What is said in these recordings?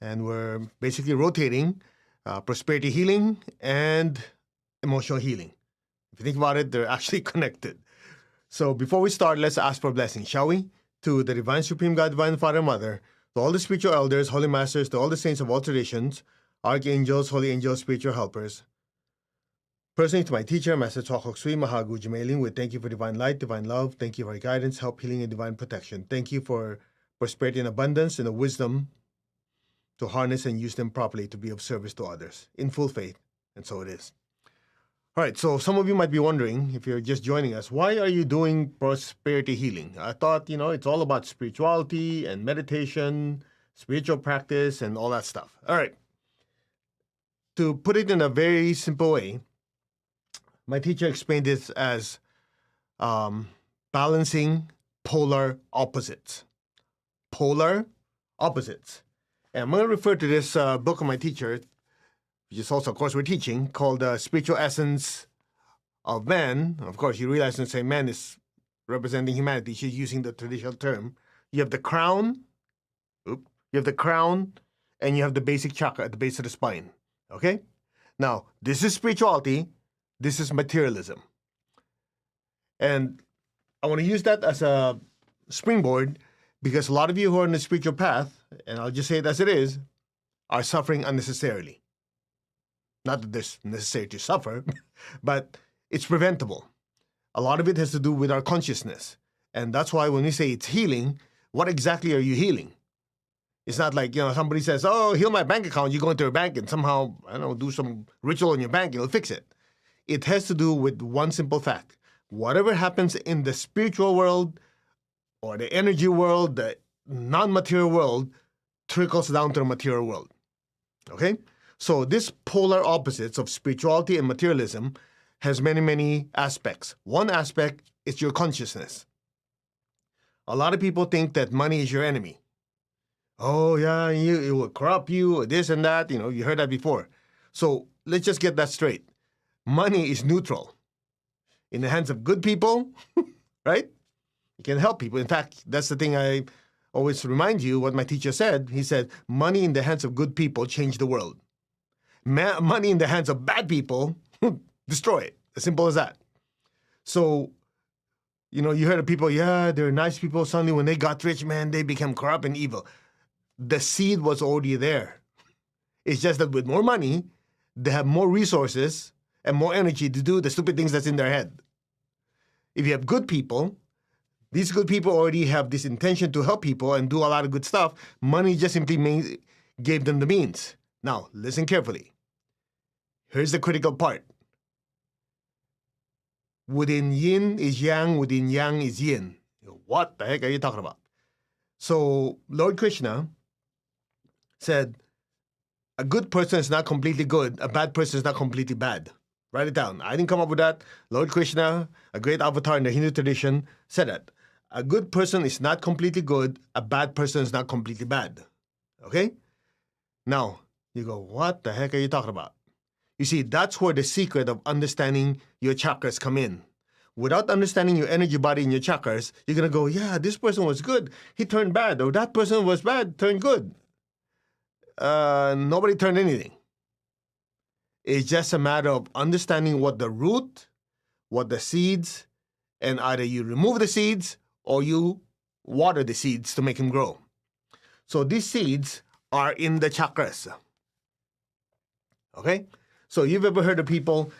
And we're basically rotating prosperity healing and emotional healing. If you think about it, they're actually connected. So before we start, let's ask for a blessing, shall we? To the Divine Supreme God, Divine Father and Mother, to all the spiritual elders, holy masters, to all the saints of all traditions, archangels, holy angels, spiritual helpers. Personally, to my teacher, Master Chokok Sui Mahagu Jumailing, we thank you for divine light, divine love. Thank you for your guidance, help, healing, and divine protection. Thank you for prosperity and abundance and the wisdom to harness and use them properly to be of service to others in full faith. And so it is. All right, so some of you might be wondering, if you're just joining us, why are you doing prosperity healing? I thought, it's all about spirituality and meditation, spiritual practice, and all that stuff. All right. To put it in a very simple way, my teacher explained this as balancing polar opposites. Polar opposites. And I'm going to refer to this book of my teacher, which is also a course we're teaching, called Spiritual Essence of Man. Of course, you realize when I say man is representing humanity, she's using the traditional term. You have the crown, and you have the basic chakra at the base of the spine. Okay? Now, this is spirituality, this is materialism. And I want to use that as a springboard because a lot of you who are on the spiritual path, and I'll just say it as it is, are suffering unnecessarily. Not that it's necessary to suffer, but it's preventable. A lot of it has to do with our consciousness. And that's why when we say it's healing, what exactly are you healing? It's not like, somebody says, oh, heal my bank account. You go into your bank and somehow, do some ritual in your bank, it'll fix it. It has to do with one simple fact. Whatever happens in the spiritual world or the energy world, the non-material world, trickles down to the material world. Okay? So this polar opposites of spirituality and materialism has many, many aspects. One aspect is your consciousness. A lot of people think that money is your enemy. Oh, yeah, it will corrupt you, this and that. You heard that before. So let's just get that straight. Money is neutral. In the hands of good people, right? You can help people. In fact, that's the thing I always remind you what my teacher said. He said, money in the hands of good people change the world. Money in the hands of bad people destroy it. As simple as that. So, you heard of people, they're nice people. Suddenly when they got rich, man, they became corrupt and evil. The seed was already there. It's just that with more money, they have more resources and more energy to do the stupid things that's in their head. If you have good people, these good people already have this intention to help people and do a lot of good stuff. Money just simply gave them the means. Now, listen carefully. Here's the critical part. Within yin is yang, within yang is yin. What the heck are you talking about? So, Lord Krishna said, a good person is not completely good, a bad person is not completely bad. Write it down. I didn't come up with that. Lord Krishna, a great avatar in the Hindu tradition, said that. A good person is not completely good, a bad person is not completely bad. Okay? Now, you go, what the heck are you talking about? You see, that's where the secret of understanding your chakras come in. Without understanding your energy body and your chakras, you're going to go, yeah, this person was good, he turned bad, or that person was bad, turned good. Nobody turned anything. It's just a matter of understanding what the root, what the seeds, and either you remove the seeds or you water the seeds to make them grow. So these seeds are in the chakras. Okay? So you've ever heard of people,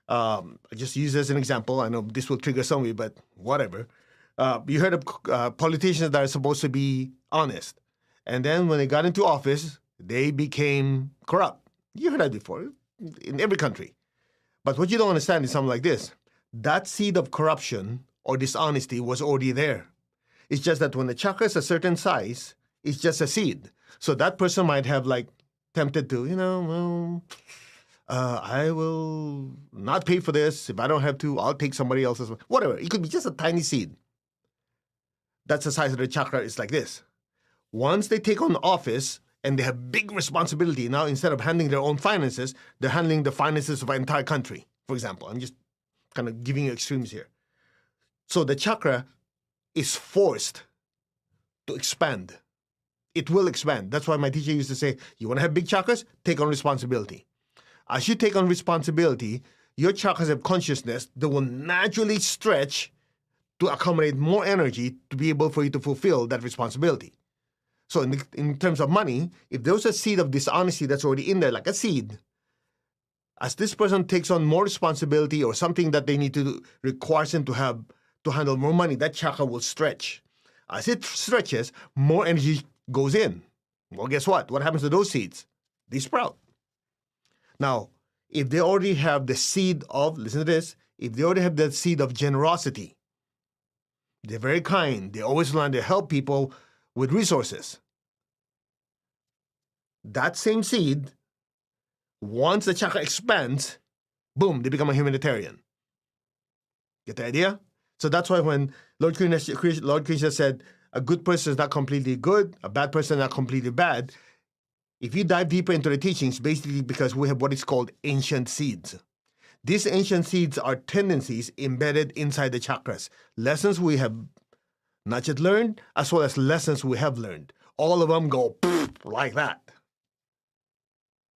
I just use as an example, I know this will trigger some of you, but whatever. You heard of politicians that are supposed to be honest. And then when they got into office, they became corrupt. You heard that before, in every country. But what you don't understand is something like this. That seed of corruption or dishonesty was already there. It's just that when the chakra is a certain size, it's just a seed. So that person might have tempted to, I will not pay for this. If I don't have to, I'll take somebody else's. Whatever. It could be just a tiny seed. That's the size of the chakra. It's like this. Once they take on office and they have big responsibility, now instead of handling their own finances, they're handling the finances of an entire country, for example. I'm just kind of giving you extremes here. So the chakra is forced to expand. it will expand. That's why my teacher used to say, you want to have big chakras? Take on responsibility. As you take on responsibility, your chakras have consciousness that will naturally stretch to accommodate more energy to be able for you to fulfill that responsibility. So in terms of money, if there's a seed of dishonesty that's already in there, like a seed, as this person takes on more responsibility or something that they need to do, requires them to have to handle more money, that chakra will stretch. As it stretches, more energy goes in. Well, guess what? What happens to those seeds? They sprout. Now, if they already have the seed of, listen to this, if they already have the seed of generosity, they're very kind, they always want to help people with resources. That same seed, once the chakra expands, boom, they become a humanitarian. Get the idea? So that's why when Lord Krishna said, a good person is not completely good, a bad person is not completely bad, if you dive deeper into the teachings, basically because we have what is called ancient seeds. These ancient seeds are tendencies embedded inside the chakras, lessons we have not yet learned, as well as lessons we have learned. All of them go like that.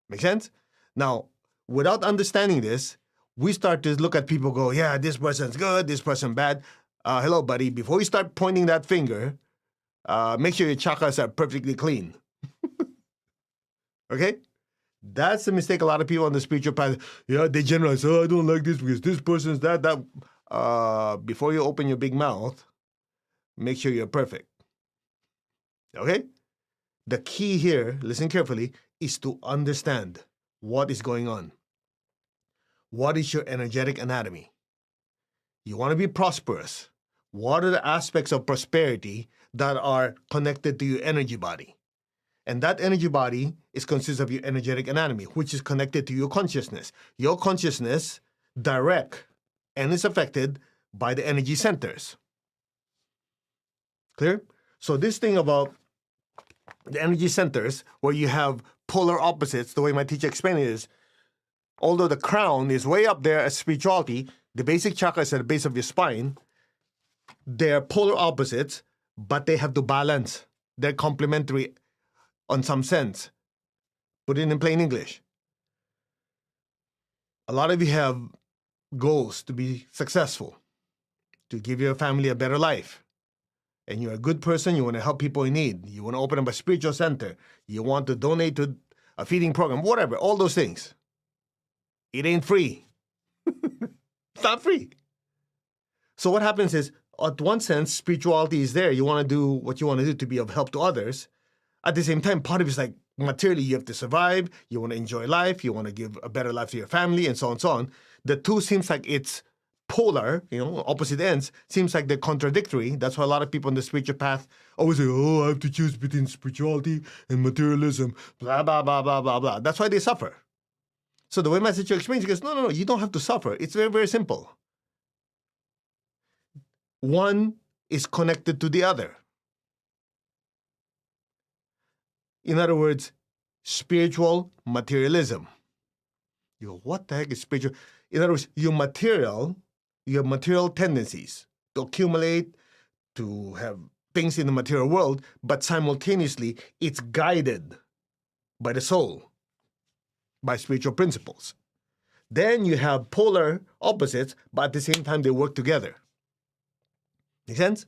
Make sense? Now, without understanding this, we start to look at people go, yeah, this person's good, this person bad. Hello, buddy. Before you start pointing that finger, make sure your chakras are perfectly clean. Okay? That's the mistake a lot of people on the spiritual path. Yeah, they generalize, I don't like this because this person's that. Before you open your big mouth, make sure you're perfect. Okay? The key here, listen carefully, is to understand what is going on. What is your energetic anatomy? You want to be prosperous. What are the aspects of prosperity that are connected to your energy body? And that energy body consists of your energetic anatomy, which is connected to your consciousness. Your consciousness direct and is affected by the energy centers. Clear? So this thing about the energy centers, where you have polar opposites, the way my teacher explained it is, although the crown is way up there as spirituality, the basic chakras at the base of your spine, they're polar opposites, but they have to balance. They're complementary on some sense. Put it in plain English. A lot of you have goals to be successful, to give your family a better life. And you're a good person, you want to help people in need. You want to open up a spiritual center. You want to donate to a feeding program, whatever, all those things. It ain't free. It's not free. So what happens is, at one sense, spirituality is there. You want to do what you want to do to be of help to others. At the same time, part of it is like, materially, you have to survive. You want to enjoy life. You want to give a better life to your family, and so on and so on. The two seems like it's polar, opposite ends, seems like they're contradictory. That's why a lot of people on the spiritual path always say, I have to choose between spirituality and materialism, blah, blah, blah, blah, blah, blah. That's why they suffer. So the way my teacher explains, he goes, no, you don't have to suffer. It's very, very simple. One is connected to the other. In other words, spiritual materialism. You go, what the heck is spiritual? In other words, you have material tendencies to accumulate, to have things in the material world, but simultaneously, it's guided by the soul, by spiritual principles. Then you have polar opposites, but at the same time, they work together. Make sense?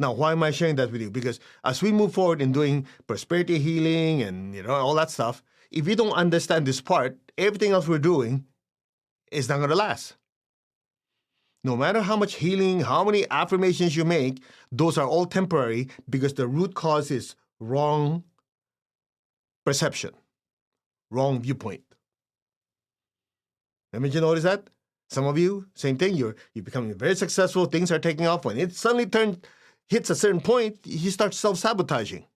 Now, why am I sharing that with you? Because as we move forward in doing prosperity healing and all that stuff, if you don't understand this part, everything else we're doing is not going to last. No matter how much healing, how many affirmations you make, those are all temporary because the root cause is wrong perception, wrong viewpoint. Haven't you noticed that? Some of you, same thing, you're becoming very successful, things are taking off. When it suddenly hits a certain point, you start self-sabotaging.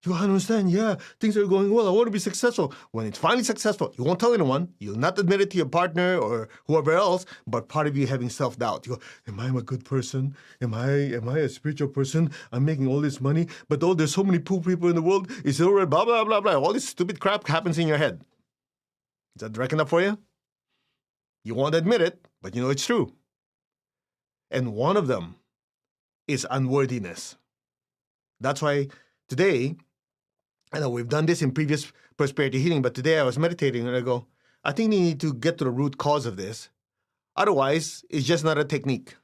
You understand, yeah, things are going well, I want to be successful. When it's finally successful, you won't tell anyone, you'll not admit it to your partner or whoever else, but part of you having self-doubt. You go, am I a good person? Am I a spiritual person? I'm making all this money, but there's so many poor people in the world, it's all right, blah, blah, blah, blah. All this stupid crap happens in your head. Is that direct enough for you? You won't admit it, but you know it's true. And one of them is unworthiness. That's why Today, I know we've done this in previous prosperity healing, but today I was meditating and I go, I think we need to get to the root cause of this. Otherwise, it's just not a technique.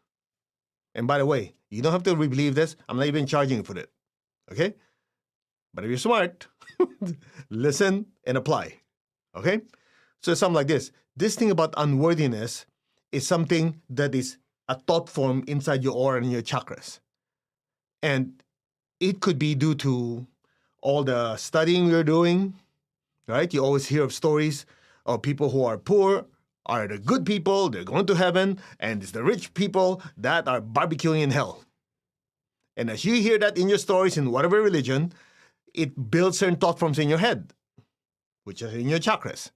And by the way, you don't have to believe this. I'm not even charging you for it. Okay? But if you're smart, listen and apply. Okay? So something like this. This thing about unworthiness is something that is a thought form inside your aura and your chakras. And it could be due to all the studying you're doing, right? You always hear of stories of people who are poor are the good people, they're going to heaven, and it's the rich people that are barbecuing in hell. And as you hear that in your stories in whatever religion, it builds certain thought forms in your head, which is in your chakras.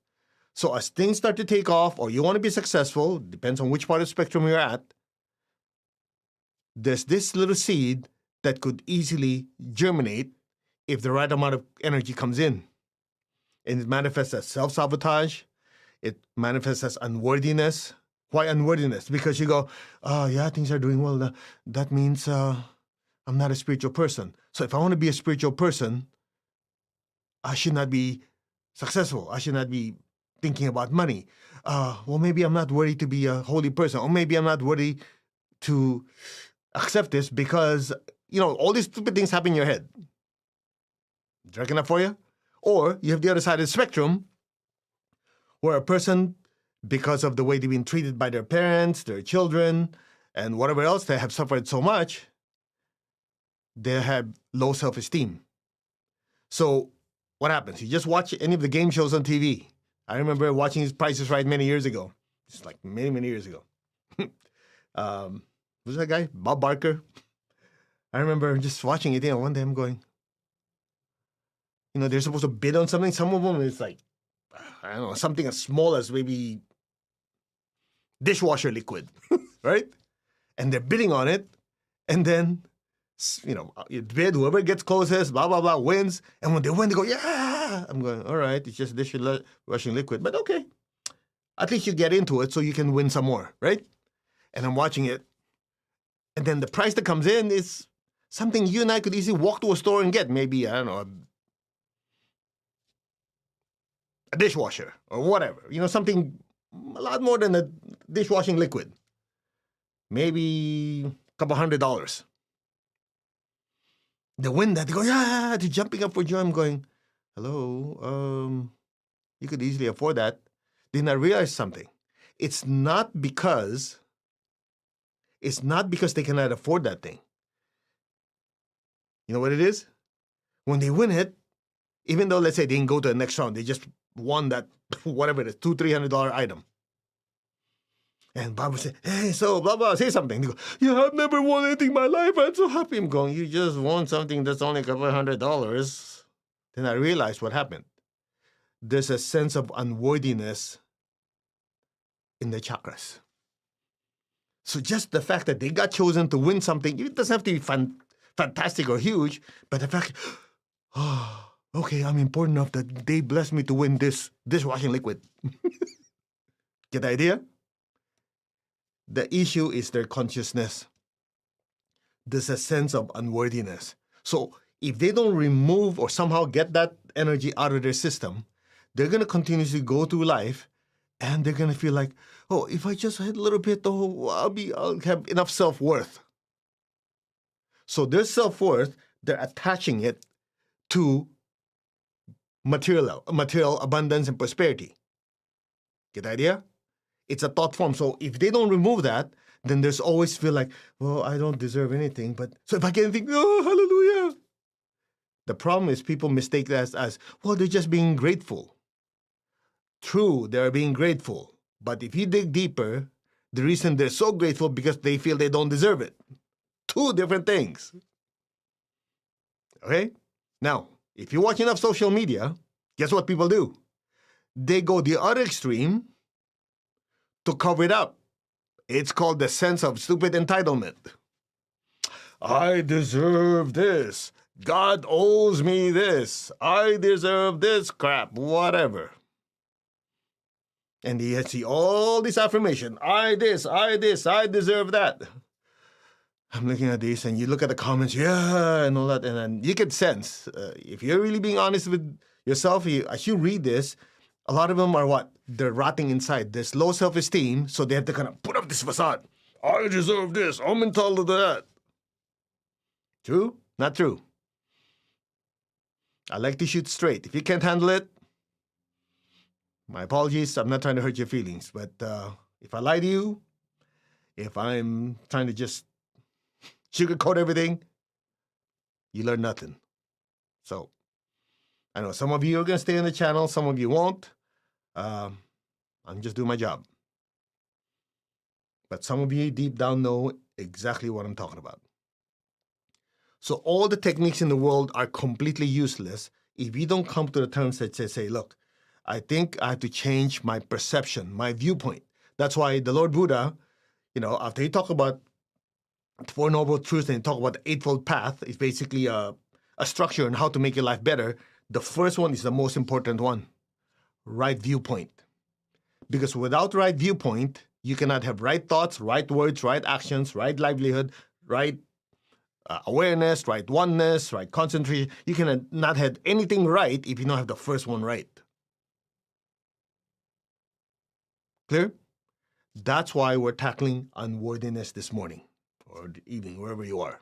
So as things start to take off, or you want to be successful, depends on which part of the spectrum you're at, there's this little seed that could easily germinate if the right amount of energy comes in. And it manifests as self-sabotage. It manifests as unworthiness. Why unworthiness? Because you go, yeah, things are doing well. That means I'm not a spiritual person. So if I want to be a spiritual person, I should not be successful. I should not be thinking about money. Well, maybe I'm not worthy to be a holy person. Or maybe I'm not worthy to accept this because, all these stupid things happen in your head. Is that enough for you? Or you have the other side of the spectrum where a person, because of the way they've been treated by their parents, their children, and whatever else, they have suffered so much, they have low self-esteem. So what happens? You just watch any of the game shows on TV. I remember watching Price is Right many years ago. It's like many, many years ago. Who's that guy? Bob Barker. I remember just watching it. One day I'm going, they're supposed to bid on something. Some of them is like, I don't know, something as small as maybe dishwasher liquid, right? And they're bidding on it. And then, you bid, whoever gets closest, blah, blah, blah, wins. And when they win, they go, yeah. I'm going, all right, it's just dishwashing liquid. But okay, at least you get into it so you can win some more, right? And I'm watching it. And then the price that comes in is something you and I could easily walk to a store and get. Maybe, I don't know, a dishwasher or whatever. Something a lot more than a dishwashing liquid. Maybe a couple $100. They win that. They go, yeah, they're jumping up for joy. I'm going, hello, you could easily afford that. Then I realized something. It's not because they cannot afford that thing. You know what it is? When they win it, even though, let's say, they didn't go to the next round, they just won that, whatever it is, $200-300 item. And Bob would say, hey, so blah, blah, say something. They go, yeah, I've never won anything in my life. I'm so happy. I'm going, you just won something that's only a couple $100. Then I realized what happened. There's a sense of unworthiness in the chakras. So just the fact that they got chosen to win something, it doesn't have to be fantastic or huge, but the fact, okay, I'm important enough that they blessed me to win this dishwashing liquid. Get the idea? The issue is their consciousness. There's a sense of unworthiness. So if they don't remove or somehow get that energy out of their system, they're going to continuously go through life and they're going to feel like, oh, if I just had a little bit, I'll have enough self-worth. So their self-worth, they're attaching it to material abundance and prosperity. Get the idea? It's a thought form. So if they don't remove that, then there's always feel like, well, I don't deserve anything. But so if I get anything, oh, hallelujah. The problem is people mistake that as, well, they're just being grateful. True, they're being grateful. But if you dig deeper, the reason they're so grateful because they feel they don't deserve it. Two different things. Okay? Now, if you watch enough social media, guess what people do? They go the other extreme to cover it up. It's called the sense of stupid entitlement. I deserve this. God owes me this. I deserve this crap, whatever. And you see all this affirmation. I deserve that. I'm looking at this, and you look at the comments, yeah, and all that, and then you get sense. If you're really being honest with yourself, as you read this, a lot of them are what? They're rotting inside. There's low self-esteem, so they have to kind of put up this facade. I deserve this. I'm entitled to that. True? Not true. I like to shoot straight. If you can't handle it, my apologies. I'm not trying to hurt your feelings. But if I lie to you, if I'm trying to just sugarcoat everything, you learn nothing. So, I know some of you are going to stay on the channel. Some of you won't. I'm just doing my job. But some of you deep down know exactly what I'm talking about. So all the techniques in the world are completely useless if you don't come to the terms that say, look, I think I have to change my perception, my viewpoint. That's why the Lord Buddha, after he talked about the Four Noble Truths and he talked about the Eightfold Path, it's basically a structure on how to make your life better. The first one is the most important one, right viewpoint. Because without right viewpoint, you cannot have right thoughts, right words, right actions, right livelihood, right awareness, right oneness, right concentration. You cannot have anything right if you don't have the first one right. Clear? That's why we're tackling unworthiness this morning or evening, wherever you are.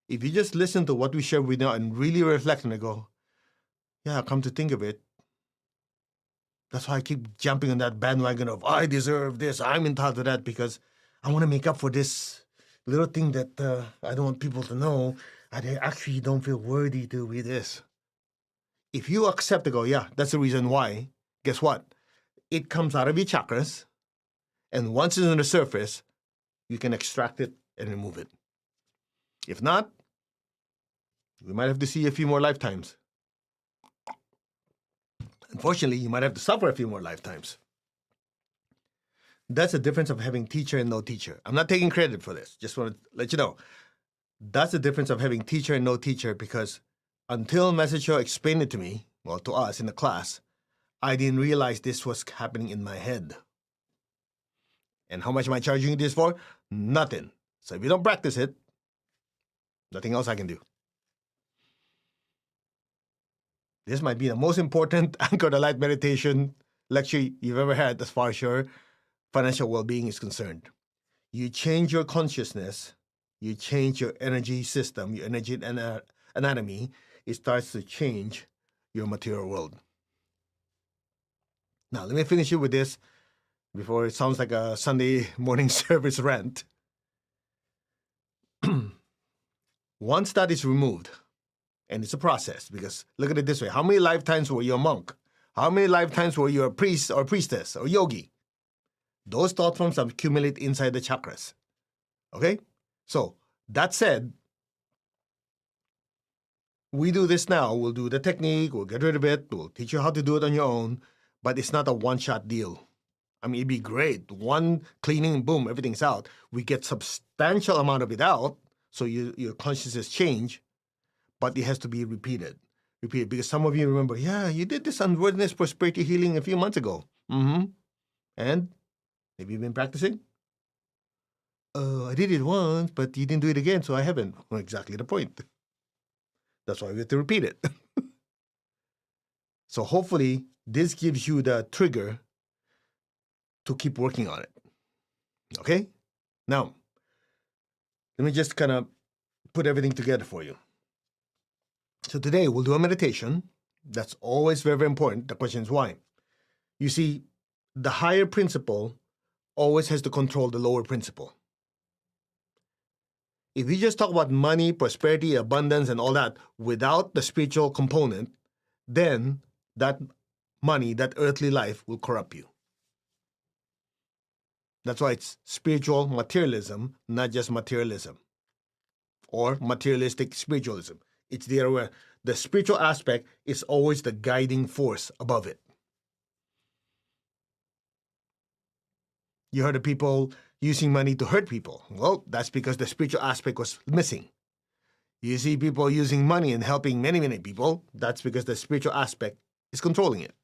If you just listen to what we share with you and really reflect and go, yeah, come to think of it, that's why I keep jumping on that bandwagon of I deserve this, I'm entitled to that, because I want to make up for this little thing that I don't want people to know. I actually don't feel worthy to be this. If you accept to go, yeah, that's the reason why, guess what? It comes out of your chakras, and once it's on the surface, you can extract it and remove it. If not, we might have to see a few more lifetimes. Unfortunately, you might have to suffer a few more lifetimes. That's the difference of having teacher and no teacher. I'm not taking credit for this. Just want to let you know. That's the difference of having teacher and no teacher, because until Master Cho explained it to me, well, to us in the class, I didn't realize this was happening in my head. And how much am I charging you this for? Nothing. So if you don't practice it, nothing else I can do. This might be the most important Anchor the Light meditation lecture you've ever had as far as your financial well-being is concerned. You change your consciousness, you change your energy system, your energy anatomy, it starts to change your material world. Now, let me finish you with this before it sounds like a Sunday morning service rant. Once that is removed, and it's a process, because look at it this way. How many lifetimes were you a monk? How many lifetimes were you a priest or priestess or yogi? Those thought forms accumulate inside the chakras. Okay? So, that said, we do this now. We'll do the technique. We'll get rid of it. We'll teach you how to do it on your own. But it's not a one-shot deal. I mean, it'd be great. One cleaning, boom, everything's out. We get substantial amount of it out, so your consciousness change, but it has to be repeated. Repeated, because some of you remember, yeah, you did this unworthiness prosperity healing a few months ago. And have you been practicing? I did it once, but you didn't do it again, so I haven't. Well, exactly the point. That's why we have to repeat it. So hopefully, this gives you the trigger to keep working on it. Okay? Now, let me just kind of put everything together for you. So today, we'll do a meditation. That's always very, very important. The question is why. You see, the higher principle always has to control the lower principle. If you just talk about money, prosperity, abundance, and all that without the spiritual component, then that money, that earthly life will corrupt you. That's why it's spiritual materialism, not just materialism, or materialistic spiritualism. It's the other way. The spiritual aspect is always the guiding force above it. You heard of people using money to hurt people. Well, that's because the spiritual aspect was missing. You see people using money and helping many, many people. That's because the spiritual aspect is controlling it.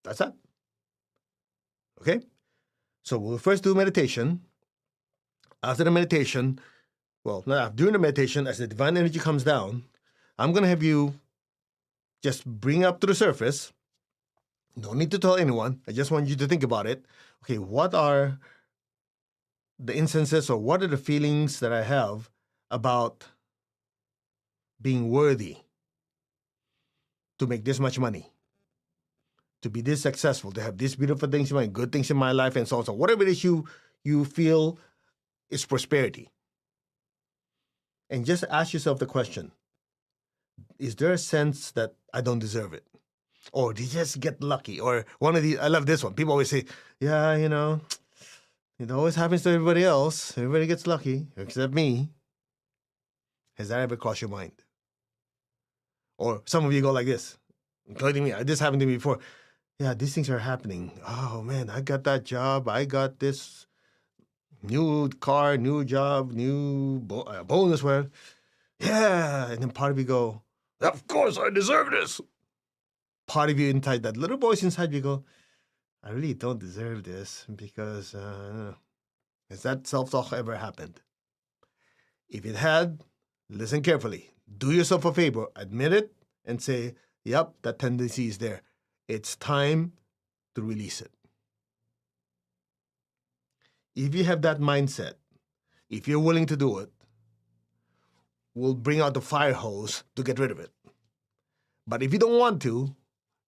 That's that. Okay? So we'll first do meditation. After the meditation, during the meditation, as the divine energy comes down, I'm going to have you just bring up to the surface. No need to tell anyone. I just want you to think about it. Okay, what are the instances or what are the feelings that I have about being worthy to make this much money, to be this successful, to have these beautiful things in my good things in my life, and so on. So whatever it is you feel is prosperity. And just ask yourself the question, is there a sense that I don't deserve it? Or did you just get lucky? Or one of these, I love this one. People always say, yeah, it always happens to everybody else. Everybody gets lucky, except me. Has that ever crossed your mind? Or some of you go like this, including me. This happened to me before. Yeah, these things are happening. Oh, man, I got that job. I got this new car, new job, new bonus. Where, yeah. And then part of you go, of course I deserve this. Part of you inside, that little voice inside you go, I really don't deserve this because has that self-talk ever happened? If it had, listen carefully. Do yourself a favor, admit it, and say, yep, that tendency is there. It's time to release it. If you have that mindset, if you're willing to do it, we'll bring out the fire hose to get rid of it. But if you don't want to,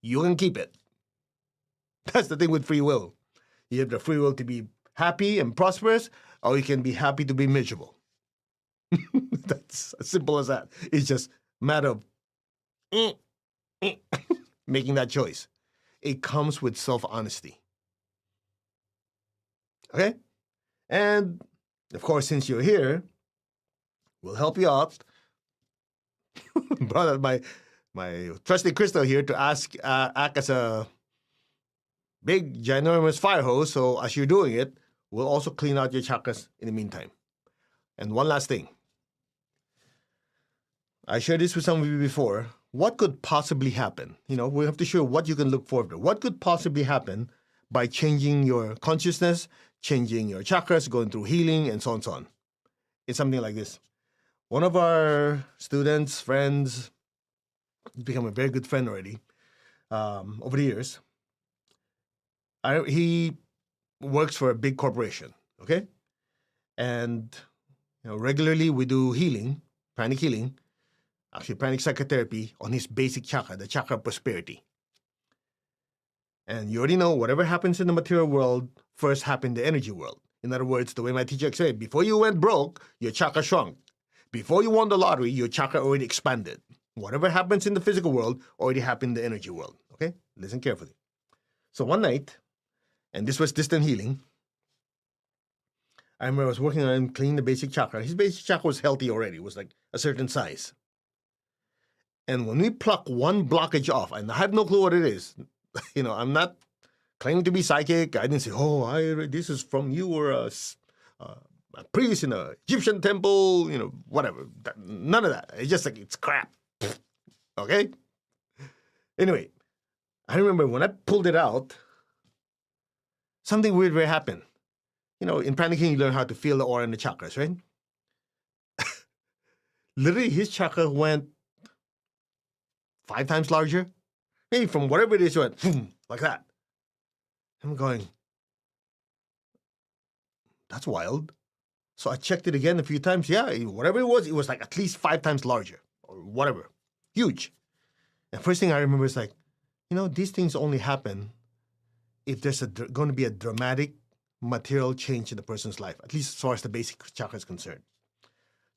you can keep it. That's the thing with free will. You have the free will to be happy and prosperous, or you can be happy to be miserable. That's as simple as that. It's just a matter of making that choice. It comes with self-honesty. Okay? And, of course, since you're here, we'll help you out. Brought out my trusty Crystal here to act as a big, ginormous fire hose. So as you're doing it, we'll also clean out your chakras in the meantime. And one last thing. I shared this with some of you before. What could possibly happen? We have to show what you can look forward to. What could possibly happen by changing your consciousness, changing your chakras, going through healing, and so on and so on? It's something like this. One of our students, friends, he's become a very good friend already over the years. He works for a big corporation, okay? And regularly we do healing, pranic healing, actually pranic psychotherapy on his basic chakra, the chakra of prosperity. And you already know whatever happens in the material world first happened in the energy world. In other words, the way my teacher explained, before you went broke, your chakra shrunk. Before you won the lottery, your chakra already expanded. Whatever happens in the physical world already happened in the energy world. Okay? Listen carefully. So one night, and this was distant healing, I remember I was working on him cleaning the basic chakra. His basic chakra was healthy already. It was like a certain size. And when we pluck one blockage off, and I have no clue what it is, I'm not claiming to be psychic. I didn't say, this is from you or a priest in an Egyptian temple, whatever. None of that. It's just like, it's crap. Okay? Anyway, I remember when I pulled it out, something weird will happen. In pranic healing, you learn how to feel the aura and the chakras, right? Literally, his chakra went 5 times larger. Maybe from whatever it is, it went boom, like that. I'm going, that's wild. So I checked it again a few times. Yeah, whatever it was like at least 5 times larger or whatever. Huge. And first thing I remember is like, these things only happen if there's going to be a dramatic material change in the person's life, at least as far as the basic chakra is concerned.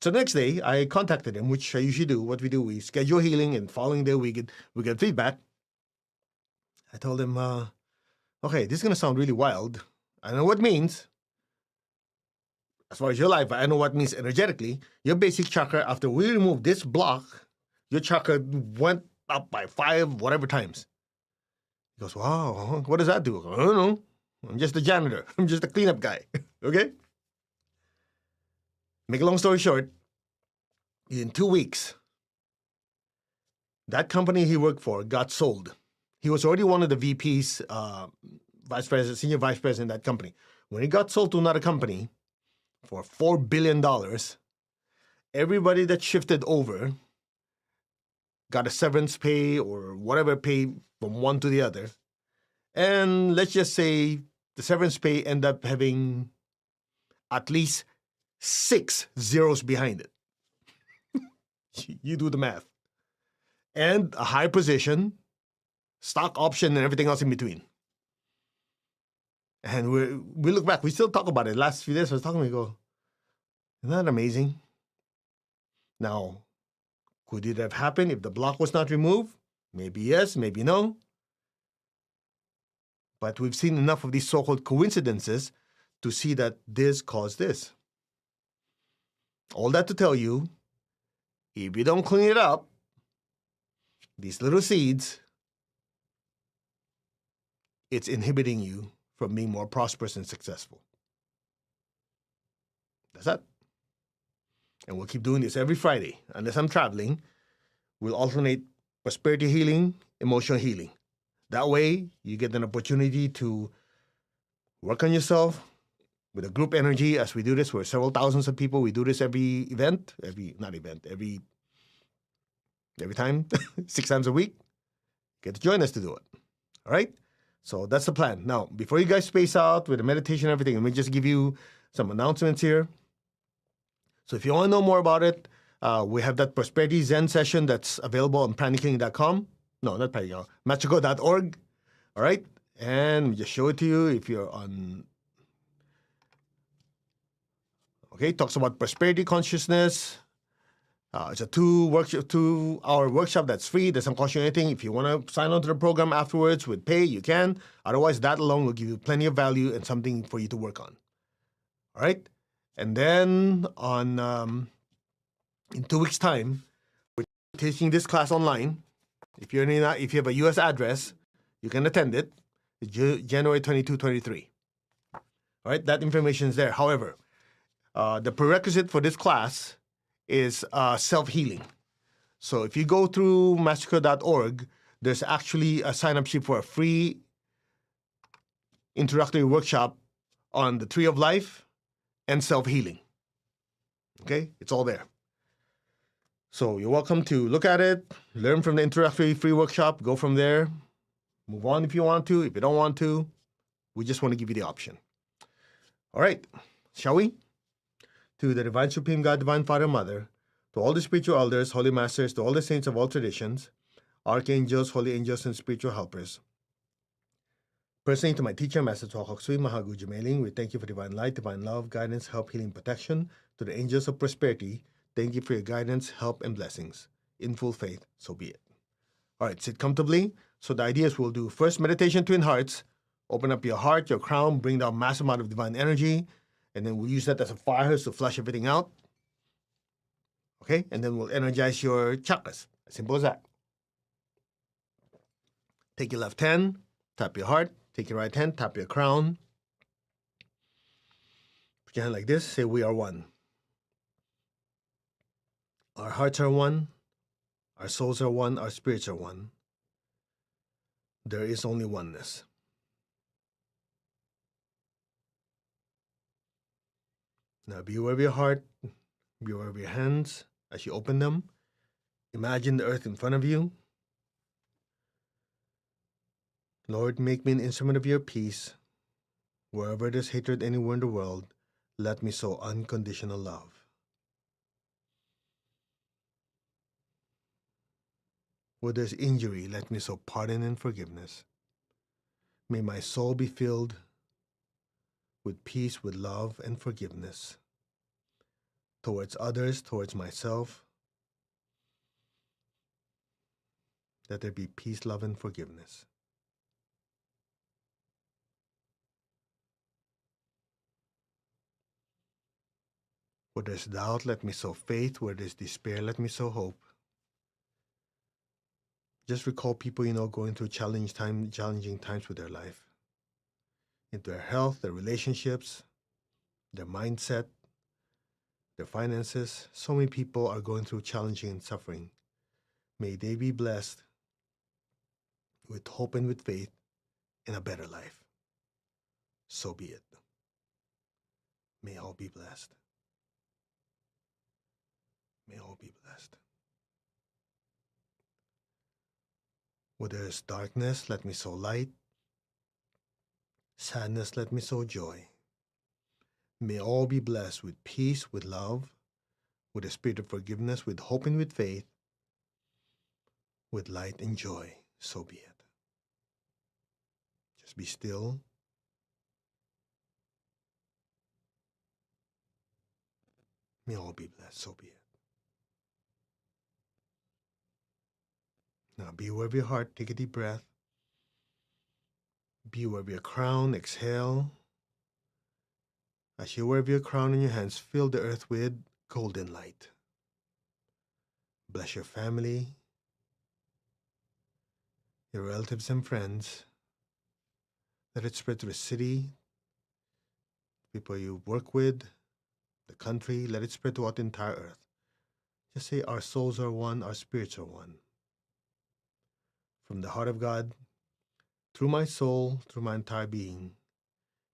So the next day, I contacted him, which I usually do. What we do, we schedule healing, and following day we get feedback. I told him, okay, this is going to sound really wild. I know what it means. As far as your life, I know what it means energetically. Your basic chakra, after we remove this block, your chakra went up by 5 whatever times. He goes, wow, what does that do? I don't know. I'm just a janitor. I'm just a cleanup guy. Okay? Make a long story short, in 2 weeks, that company he worked for got sold. He was already one of the VPs, vice president, senior vice president of that company. When he got sold to another company for $4 billion, everybody that shifted over got a severance pay or whatever pay from one to the other. And let's just say the severance pay end up having at least 6 zeros behind it. You do the math. And a high position, stock option, and everything else in between. And we look back, we still talk about it. Last few days I was talking, we go, isn't that amazing? Now, could it have happened if the block was not removed? Maybe yes, maybe no. But we've seen enough of these so-called coincidences to see that this caused this. All that to tell you, if you don't clean it up, these little seeds, it's inhibiting you from being more prosperous and successful. That's that. And we'll keep doing this every Friday. Unless I'm traveling, we'll alternate prosperity healing, emotional healing. That way, you get an opportunity to work on yourself with a group energy as we do this. We're several thousands of people. We do this every time, 6 times a week. Get to join us to do it. All right? So that's the plan. Now, before you guys space out with the meditation and everything, let me just give you some announcements here. So if you want to know more about it, we have that Prosperity Zen session that's available on praniking.com. No, not praniking, machico.org. All right? And we just show it to you if you're on... Okay, it talks about prosperity consciousness. It's a 2-hour workshop that's free. Doesn't cost you anything. If you want to sign on to the program afterwards with pay, you can. Otherwise, that alone will give you plenty of value and something for you to work on. All right? And then in 2 weeks' time, we're teaching this class online. If you have a U.S. address, you can attend it. It's January 22, 23. All right? That information is there. However, the prerequisite for this class is self-healing. So if you go through massacre.org, there's actually a sign-up sheet for a free introductory workshop on the Tree of Life and self-healing. Okay? It's all there. So you're welcome to look at it, learn from the introductory free workshop, go from there, move on if you want to. If you don't want to, we just want to give you the option. All right. Shall we? To the Divine Supreme God, Divine Father, Mother, to all the spiritual elders, holy masters, to all the saints of all traditions, archangels, holy angels, and spiritual helpers. Personally, to my teacher, Master Tuakok Sui Mahagu Jumeling, we thank you for divine light, divine love, guidance, help, healing, protection. To the angels of prosperity, thank you for your guidance, help, and blessings. In full faith, so be it. All right, sit comfortably. So the idea is we'll do first meditation, twin hearts. Open up your heart, your crown, bring down massive amount of divine energy. And then we'll use that as a fire hose to flush everything out. Okay? And then we'll energize your chakras. As simple as that. Take your left hand, tap your heart. Take your right hand, tap your crown. Put your hand like this. Say, we are one. Our hearts are one. Our souls are one. Our spirits are one. There is only oneness. Now be aware of your heart, be aware of your hands as you open them. Imagine the earth in front of you. Lord, make me an instrument of your peace. Wherever there's hatred anywhere in the world, let me sow unconditional love. Where there's injury, let me sow pardon and forgiveness. May my soul be filled with peace, with love and forgiveness towards others, towards myself. Let there be peace, love, and forgiveness. Where there's doubt, let me sow faith. Where there's despair, let me sow hope. Just recall people you know going through challenging times with their life. Into their health, their relationships, their mindset, their finances. So many people are going through challenging and suffering. May they be blessed with hope and with faith in a better life. So be it. May all be blessed. May all be blessed. Where there is darkness, let me sow light. Sadness, let me sow joy. May all be blessed with peace, with love, with a spirit of forgiveness, with hope and with faith, with light and joy. So be it. Just be still. May all be blessed. So be it. Now be aware of your heart. Take a deep breath. Be aware of your crown. Exhale. As you're aware of your crown in your hands, fill the earth with golden light. Bless your family, your relatives and friends. Let it spread to the city, people you work with, the country. Let it spread throughout the entire earth. Just say, our souls are one, our spirits are one. From the heart of God, through my soul, through my entire being,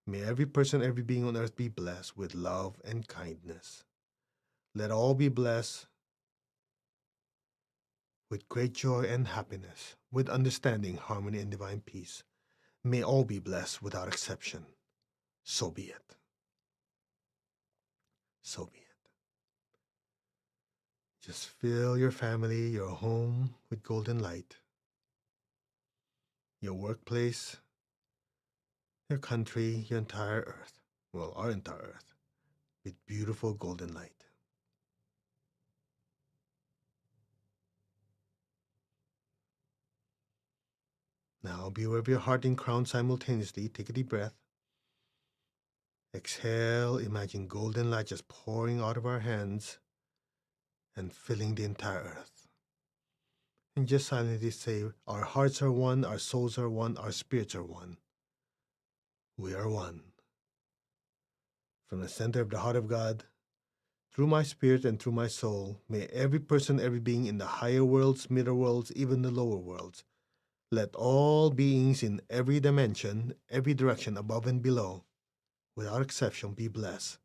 may every person, every being on earth be blessed with love and kindness. Let all be blessed with great joy and happiness, with understanding, harmony, and divine peace. May all be blessed without exception. So be it. So be it. Just fill your family, your home with golden light. Your workplace, your country, your entire earth, well, our entire earth, with beautiful golden light. Now be aware of your heart and crown simultaneously. Take a deep breath. Exhale. Imagine golden light just pouring out of our hands and filling the entire earth. And just silently say, our hearts are one, our souls are one, our spirits are one. We are one. From the center of the heart of God, through my spirit and through my soul, may every person, every being in the higher worlds, middle worlds, even the lower worlds, let all beings in every dimension, every direction, above and below, without exception, be blessed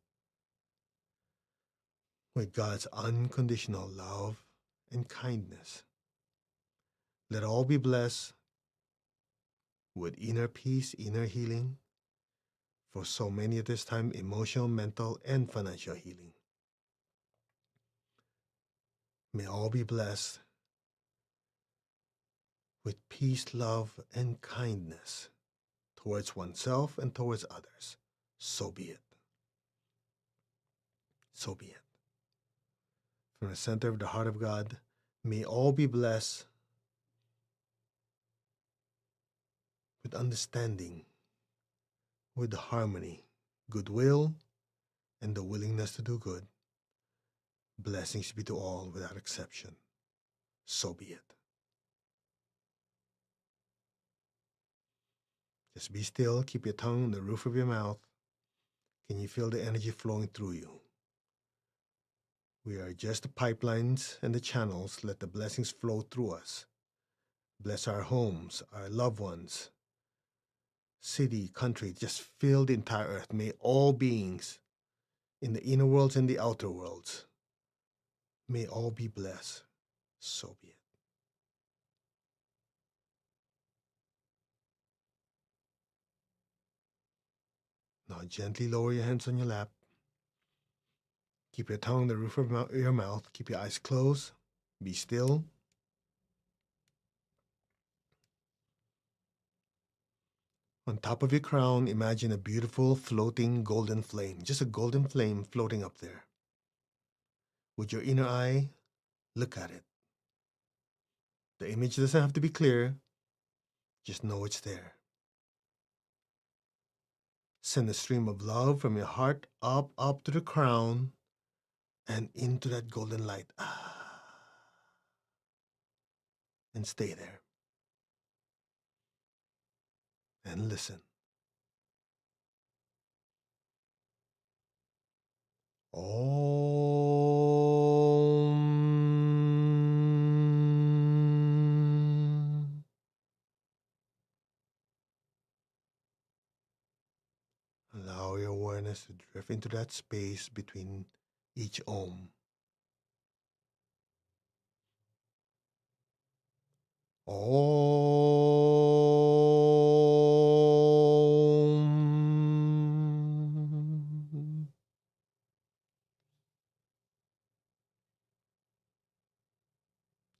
with God's unconditional love and kindness. Let all be blessed with inner peace, inner healing, for so many at this time, emotional, mental, and financial healing. May all be blessed with peace, love, and kindness towards oneself and towards others. So be it. So be it. From the center of the heart of God, may all be blessed with understanding, with harmony, goodwill, and the willingness to do good. Blessings be to all without exception. So be it. Just be still. Keep your tongue on the roof of your mouth. Can you feel the energy flowing through you? We are just the pipelines and the channels. Let the blessings flow through us. Bless our homes, our loved ones, city, country. Just fill the entire earth. May all beings in the inner worlds and the outer worlds, may all be blessed. So be it. Now gently lower your hands on your lap. Keep your tongue on the roof of your mouth. Keep your eyes closed. Be still. On top of your crown, imagine a beautiful floating golden flame. Just a golden flame floating up there. With your inner eye, look at it. The image doesn't have to be clear. Just know it's there. Send a stream of love from your heart up to the crown and into that golden light. And stay there. And listen. Om. Allow your awareness to drift into that space between each Om. Om.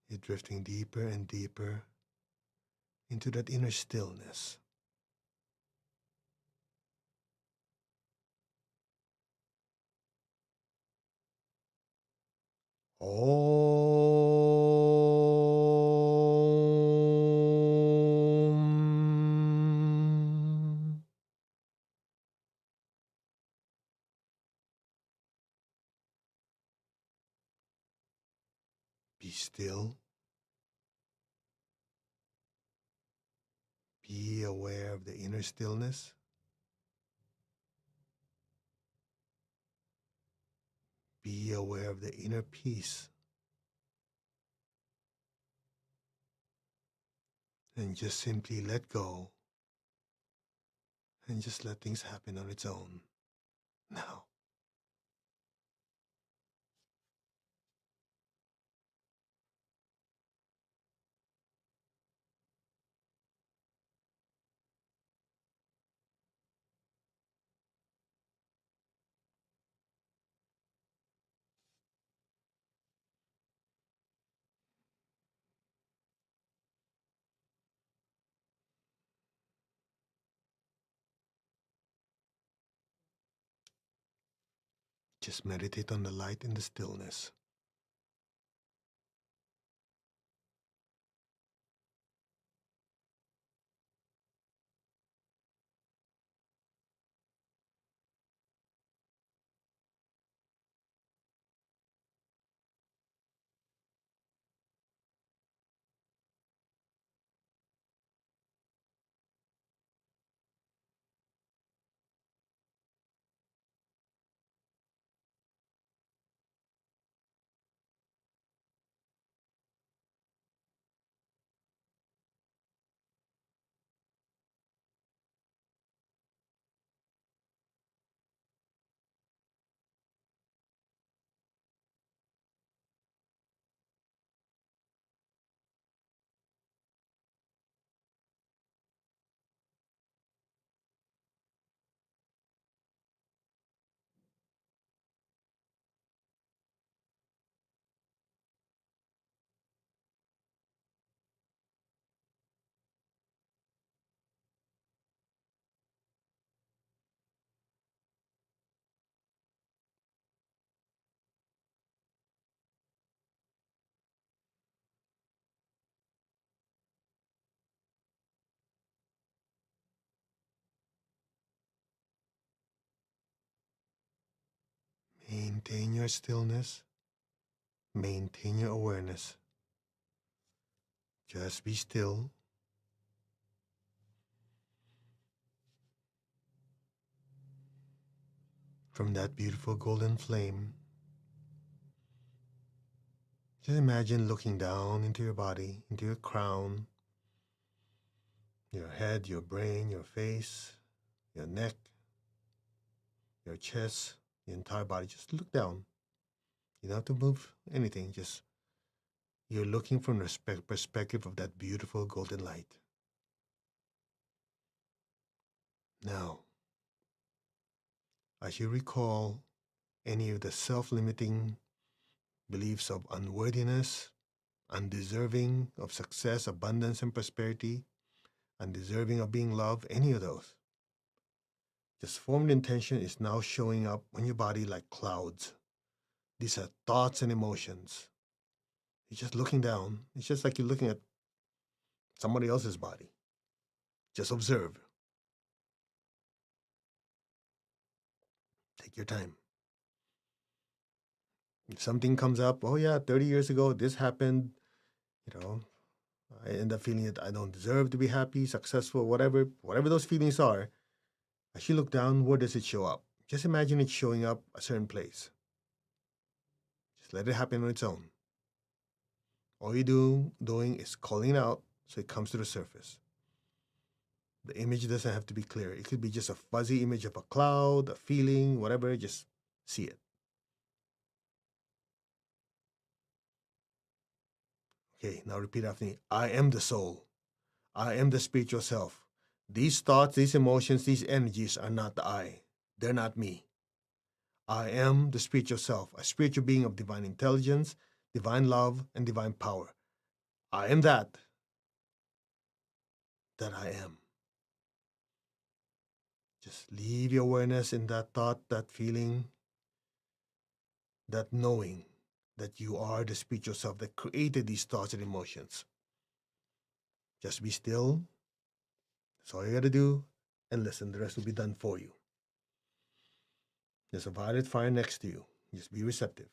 You're drifting deeper and deeper into that inner stillness. Om. Be still. Be aware of the inner stillness. Be aware of the inner peace. And just simply let go. And just let things happen on its own. Now. Just meditate on the light in the stillness. Maintain your stillness. Maintain your awareness. Just be still. From that beautiful golden flame, just imagine looking down into your body, into your crown, your head, your brain, your face, your neck, your chest, your entire body. Just look down. You don't have to move anything. Just you're looking from the perspective of that beautiful golden light. Now, as you recall any of the self-limiting beliefs of unworthiness, undeserving of success, abundance, and prosperity, undeserving of being loved, any of those, just formed intention is now showing up on your body like clouds. These are thoughts and emotions. You're just looking down. It's just like you're looking at somebody else's body. Just observe. Take your time. If something comes up, oh yeah, 30 years ago, this happened, I end up feeling that I don't deserve to be happy, successful, whatever those feelings are. As you look down, where does it show up? Just imagine it showing up a certain place. Just let it happen on its own. All you're doing is calling it out so it comes to the surface. The image doesn't have to be clear. It could be just a fuzzy image of a cloud, a feeling, whatever. Just see it. Okay, now repeat after me. I am the soul. I am the spiritual self. These thoughts, these emotions, these energies are not the I. They're not me. I am the spiritual self, a spiritual being of divine intelligence, divine love, and divine power. I am that I am. Just leave your awareness in that thought, that feeling, that knowing that you are the spiritual self that created these thoughts and emotions. Just be still. That's all you got to do. And listen, the rest will be done for you. There's a violet fire next to you. Just be receptive.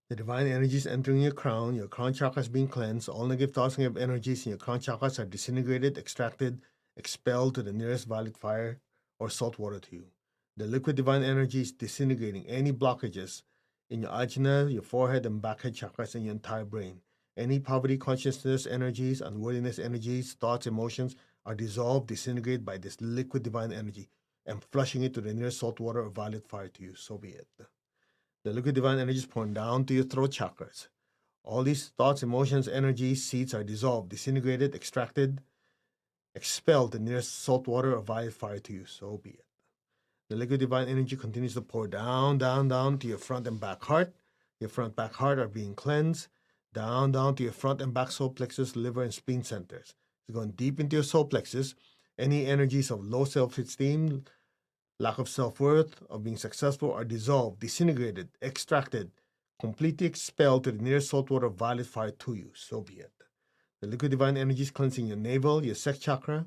The divine energies entering your crown chakra is being cleansed. All negative thoughts, negative energies in your crown chakras are disintegrated, extracted, expelled to the nearest violet fire or salt water to you. The liquid divine energy is disintegrating any blockages in your ajna, your forehead, and backhead chakras, and your entire brain. Any poverty consciousness energies, unworthiness energies, thoughts, emotions are dissolved, disintegrated by this liquid divine energy and flushing it to the nearest salt water or violet fire to you. So be it. The liquid divine energy is pouring down to your throat chakras. All these thoughts, emotions, energies, seeds are dissolved, disintegrated, extracted, expelled in nearest salt water or violet fire to you. So be it. The liquid divine energy continues to pour down, down, down to your front and back heart. Your front back heart are being cleansed. Down, down to your front and back solar plexus, liver, and spleen centers. It's going deep into your solar plexus. Any energies of low self-esteem, lack of self-worth, of being successful are dissolved, disintegrated, extracted, completely expelled to the nearest saltwater violet fire to you. So be it. The liquid divine energy is cleansing your navel, your sex chakra.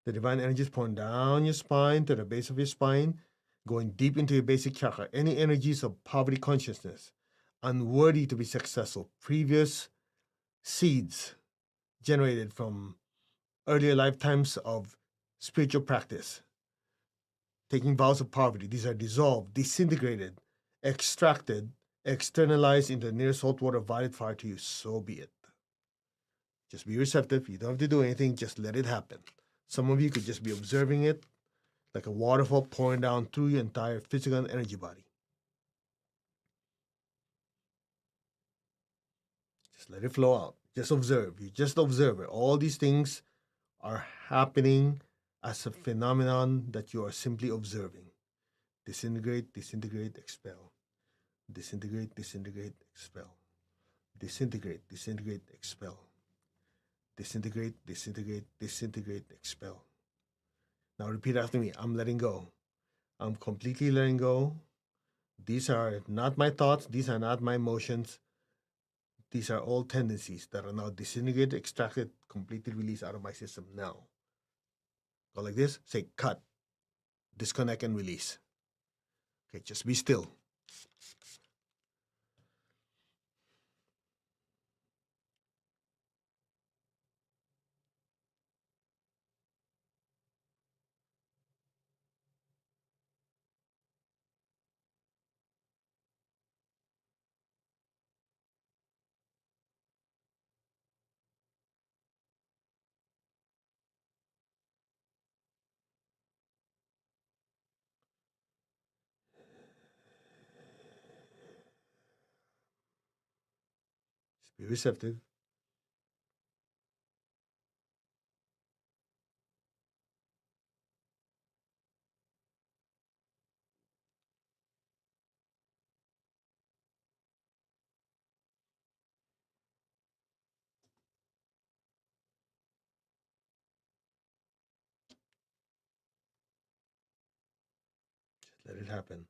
The divine energy is pouring down your spine to the base of your spine, going deep into your basic chakra. Any energies of poverty consciousness, unworthy to be successful, previous seeds generated from earlier lifetimes of spiritual practice, taking vows of poverty. These are dissolved, disintegrated, extracted, externalized into near saltwater violet fire to you. So be it. Just be receptive. You don't have to do anything. Just let it happen. Some of you could just be observing it like a waterfall pouring down through your entire physical and energy body. Just let it flow out. Just observe. You just observe it. All these things are happening as a phenomenon that you are simply observing. Disintegrate, disintegrate, expel. Disintegrate, disintegrate, expel. Disintegrate, disintegrate, expel. Disintegrate, disintegrate, disintegrate, expel. Now repeat after me. I'm letting go. I'm completely letting go. These are not my thoughts. These are not my emotions. These are all tendencies that are now disintegrated, extracted, completely released out of my system now. Go like this. Say cut, disconnect, and release. Okay, just be still. Just be receptive. Just let it happen.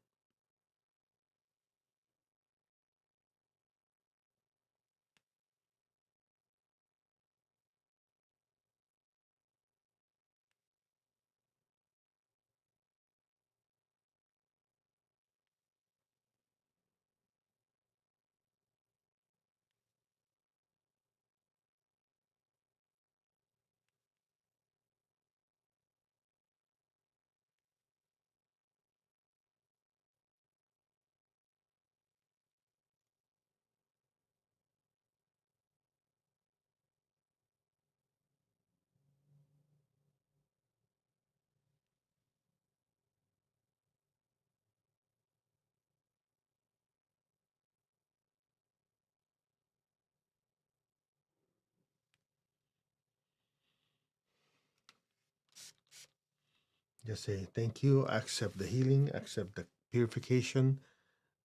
Just say, thank you, accept the healing, accept the purification,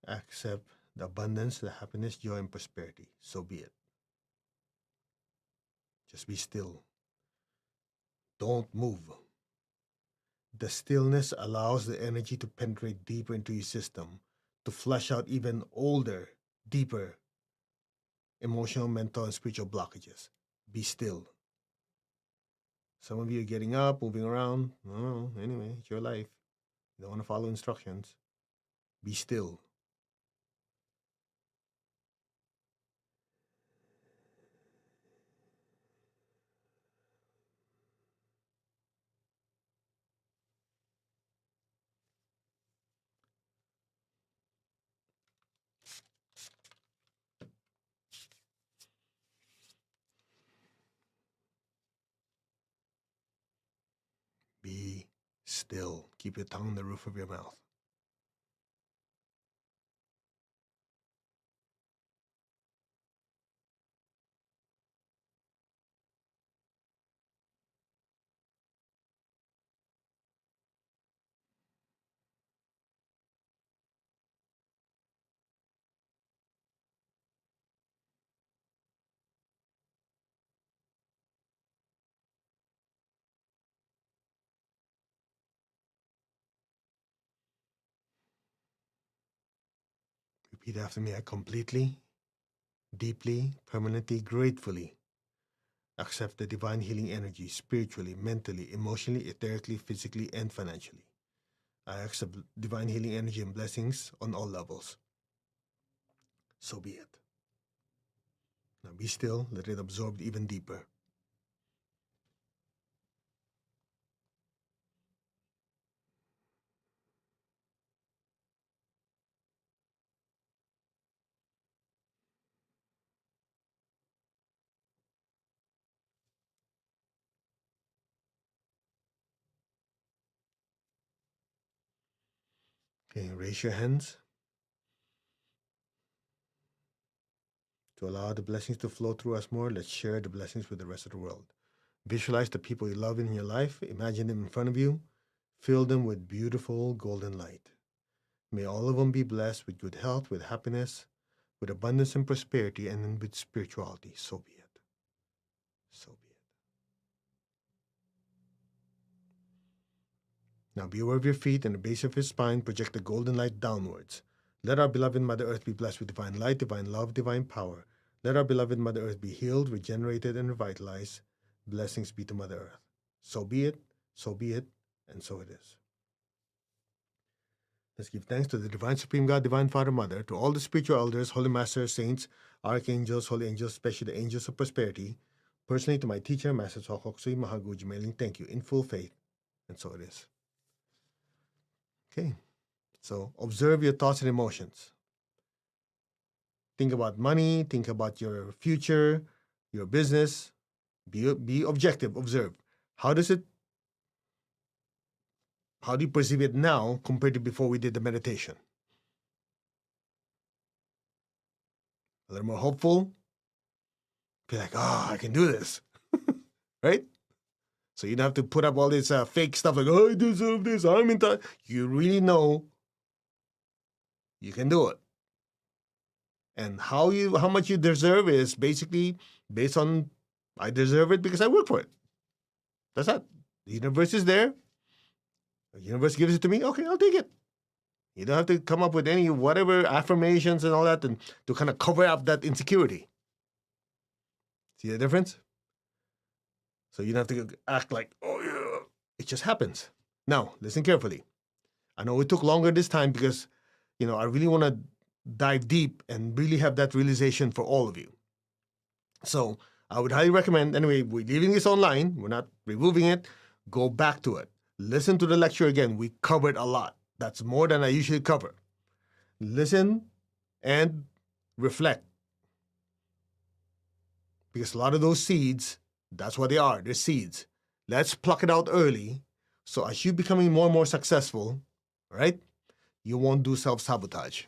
accept the abundance, the happiness, joy, and prosperity. So be it. Just be still. Don't move. The stillness allows the energy to penetrate deeper into your system, to flush out even older, deeper emotional, mental, and spiritual blockages. Be still. Some of you are getting up, moving around. No, anyway, it's your life. You don't want to follow instructions. Be still. Be still. Keep your tongue on the roof of your mouth. Repeat after me. I completely, deeply, permanently, gratefully accept the divine healing energy spiritually, mentally, emotionally, etherically, physically, and financially. I accept divine healing energy and blessings on all levels. So be it. Now be still, let it absorb even deeper. Okay, raise your hands to allow the blessings to flow through us more. Let's share the blessings with the rest of the world. Visualize the people you love in your life. Imagine them in front of you. Fill them with beautiful golden light. May all of them be blessed with good health, with happiness, with abundance and prosperity, and with spirituality. So be it. So be it. Now be aware of your feet and the base of your spine. Project the golden light downwards. Let our beloved Mother Earth be blessed with divine light, divine love, divine power. Let our beloved Mother Earth be healed, regenerated, and revitalized. Blessings be to Mother Earth. So be it, and so it is. Let's give thanks to the Divine Supreme God, Divine Father, Mother, to all the spiritual elders, holy masters, saints, archangels, holy angels, especially the angels of prosperity. Personally, to my teacher, Master Sokoksui Mahaguji Mailing, thank you in full faith, and so it is. Okay, so observe your thoughts and emotions. Think about money, think about your future, your business. Be objective, observe. How do you perceive it now compared to before we did the meditation? A little more hopeful? Be like, I can do this. Right? So you don't have to put up all this fake stuff like, I deserve this, I'm entitled. You really know you can do it. And how much you deserve is basically based on, I deserve it because I work for it. That's that. The universe is there. The universe gives it to me. Okay, I'll take it. You don't have to come up with any whatever affirmations and all that and to kind of cover up that insecurity. See the difference? So you don't have to act like, oh yeah. It just happens. Now, listen carefully. I know it took longer this time because, I really want to dive deep and really have that realization for all of you. So I would highly recommend, anyway, we're leaving this online. We're not removing it. Go back to it. Listen to the lecture again. We covered a lot. That's more than I usually cover. Listen and reflect. Because a lot of those seeds, that's what they are. They're seeds. Let's pluck it out early. So as you're becoming more and more successful, right, you won't do self-sabotage.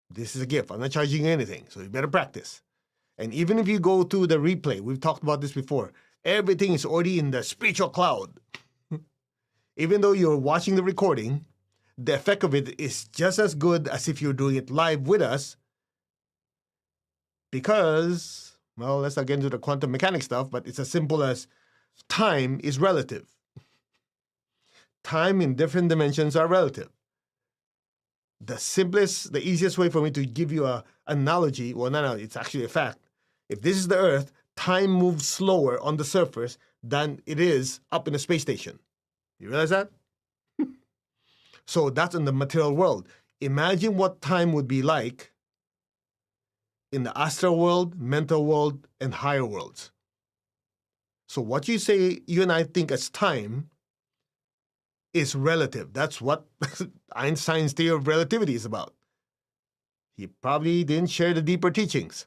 This is a gift. I'm not charging you anything. So you better practice. And even if you go to the replay, we've talked about this before, everything is already in the spiritual cloud. even though you're watching the recording, the effect of it is just as good as if you're doing it live with us, because, well, let's not get into the quantum mechanics stuff, but it's as simple as time is relative. Time in different dimensions are relative. The simplest, the easiest way for me to give you an analogy, well, no, it's actually a fact. If this is the Earth, time moves slower on the surface than it is up in a space station. You realize that? So that's in the material world. Imagine what time would be like in the astral world, mental world, and higher worlds. So what you say, you and I think as time, is relative. That's what Einstein's theory of relativity is about. He probably didn't share the deeper teachings.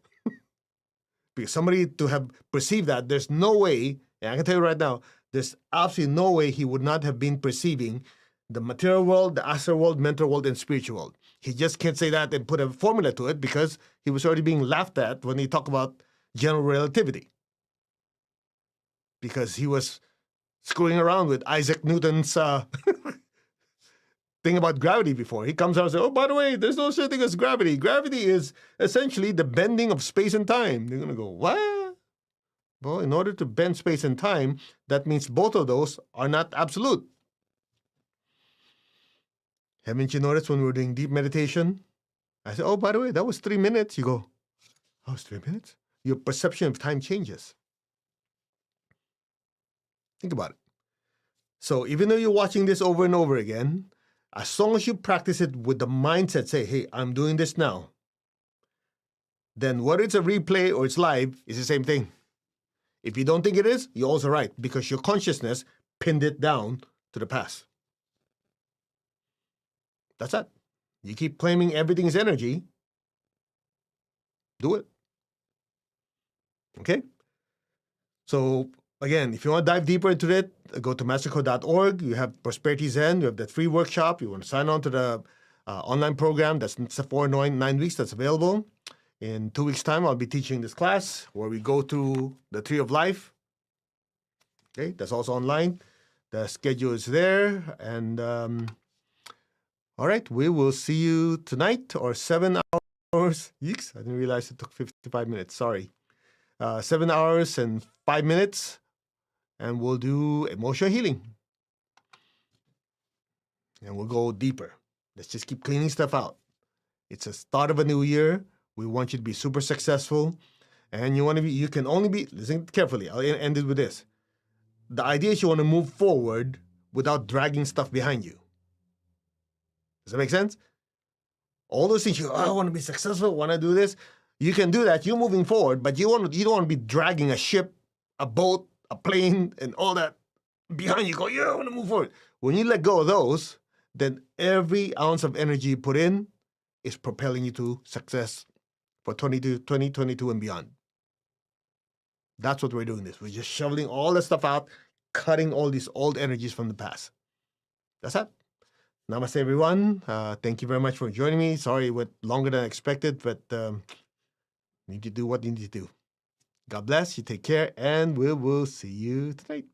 Because somebody to have perceived that, there's no way, and I can tell you right now, there's absolutely no way he would not have been perceiving the material world, the astral world, mental world, and spiritual world. He just can't say that and put a formula to it because he was already being laughed at when he talked about general relativity. Because he was screwing around with Isaac Newton's thing about gravity before. He comes out and says, oh, by the way, there's no such thing as gravity. Gravity is essentially the bending of space and time. They're going to go, what? Well, in order to bend space and time, that means both of those are not absolute. Haven't you noticed when we were doing deep meditation? I said, oh, by the way, that was 3 minutes. You go, oh, it's 3 minutes? Your perception of time changes. Think about it. So even though you're watching this over and over again, as long as you practice it with the mindset, say, hey, I'm doing this now, then whether it's a replay or it's live, it's the same thing. If you don't think it is, you're also right, because your consciousness pinned it down to the past. That's it. You keep claiming everything is energy, do it. Okay? So again, if you want to dive deeper into it, go to mastercode.org. You have Prosperity Zen. You have that free workshop. You want to sign on to the online program that's 9 weeks that's available. In 2 weeks' time, I'll be teaching this class where we go through the Tree of Life. Okay, that's also online. The schedule is there. And all right, we will see you tonight or 7 hours. Yeeks, I didn't realize it took 55 minutes. Sorry. 7 hours and 5 minutes. And we'll do emotional healing. And we'll go deeper. Let's just keep cleaning stuff out. It's a start of a new year. We want you to be super successful. And you can only be, listen carefully, I'll end it with this. The idea is you want to move forward without dragging stuff behind you. Does that make sense? All those things, I want to be successful, want to do this. You can do that. You're moving forward, but you don't want to be dragging a ship, a boat, a plane, and all that behind you. Go, I want to move forward. When you let go of those, then every ounce of energy you put in is propelling you to success for 2022 and beyond. That's what we're doing this. We're just shoveling all the stuff out, cutting all these old energies from the past. That's it. Namaste, everyone. Thank you very much for joining me. Sorry it went longer than I expected, but need to do what you need to do. God bless. You take care, and we will see you tonight.